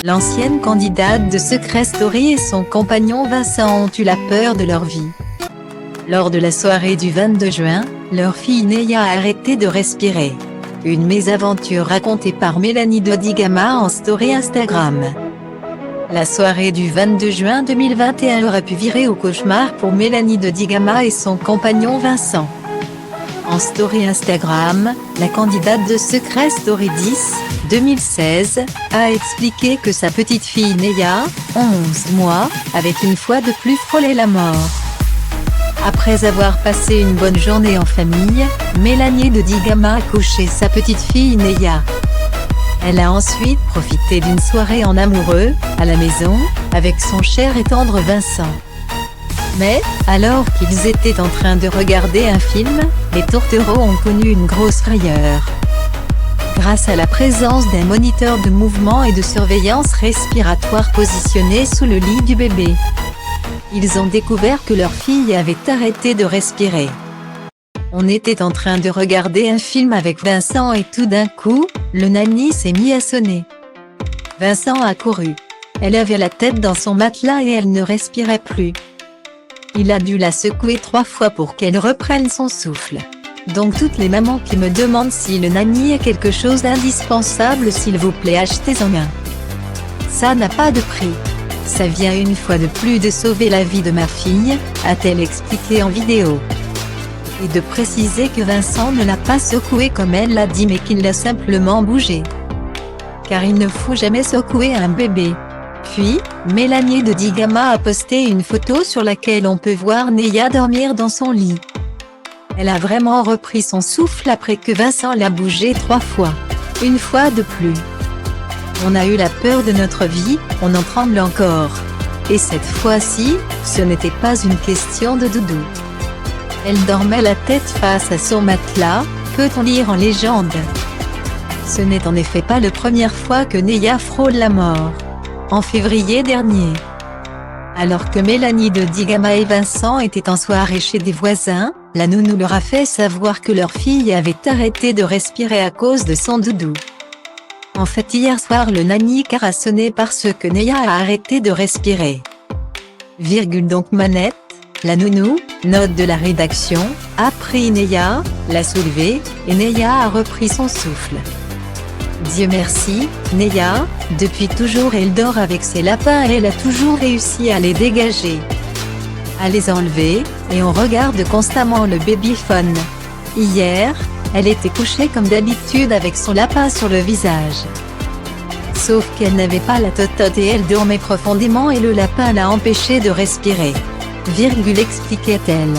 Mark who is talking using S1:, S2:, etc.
S1: L'ancienne candidate de Secret Story et son compagnon Vincent ont eu la peur de leur vie. Lors de la soirée du 22 juin, leur fille Neya a arrêté de respirer. Une mésaventure racontée par Mélanie de Digama en story Instagram. La soirée du 22 juin 2021 aurait pu virer au cauchemar pour Mélanie de Digama et son compagnon Vincent. En story Instagram, la candidate de Secret Story 10, 2016, a expliqué que sa petite fille Neya, 11 mois, avait une fois de plus frôlé la mort. Après avoir passé une bonne journée en famille, Mélanie de Digama a couché sa petite fille Neya. Elle a ensuite profité d'une soirée en amoureux, à la maison, avec son cher et tendre Vincent. Mais, alors qu'ils étaient en train de regarder un film, les tourtereaux ont connu une grosse frayeur. Grâce à la présence d'un moniteur de mouvement et de surveillance respiratoire positionné sous le lit du bébé, ils ont découvert que leur fille avait arrêté de respirer. On était en train de regarder un film avec Vincent et tout d'un coup, le nanny s'est mis à sonner. Vincent a couru. Elle avait la tête dans son matelas et elle ne respirait plus. Il a dû la secouer 3 fois pour qu'elle reprenne son souffle. Donc toutes les mamans qui me demandent si le nanny est quelque chose d'indispensable, s'il vous plaît achetez-en un. Ça n'a pas de prix. Ça vient une fois de plus de sauver la vie de ma fille, a-t-elle expliqué en vidéo. Et de préciser que Vincent ne l'a pas secouée comme elle l'a dit mais qu'il l'a simplement bougé. Car il ne faut jamais secouer un bébé. Puis, Mélanie de Digama a posté une photo sur laquelle on peut voir Neya dormir dans son lit. Elle a vraiment repris son souffle après que Vincent l'a bougé 3 fois. Une fois de plus. On a eu la peur de notre vie, on en tremble encore. Et cette fois-ci, ce n'était pas une question de doudou. Elle dormait la tête face à son matelas, peut-on lire en légende. Ce n'est en effet pas la première fois que Neya frôle la mort. En février dernier, alors que Mélanie de Digama et Vincent étaient en soirée chez des voisins, la nounou leur a fait savoir que leur fille avait arrêté de respirer à cause de son doudou. En fait hier soir le nanny car a sonné parce que Neya a arrêté de respirer. Donc manette, la nounou, note de la rédaction, a pris Neya, l'a soulevée, et Neya a repris son souffle. Dieu merci, Neya, depuis toujours elle dort avec ses lapins et elle a toujours réussi à les dégager, à les enlever, et on regarde constamment le babyphone. Hier, elle était couchée comme d'habitude avec son lapin sur le visage. Sauf qu'elle n'avait pas la totote et elle dormait profondément et le lapin l'a empêchée de respirer. Expliquait-elle.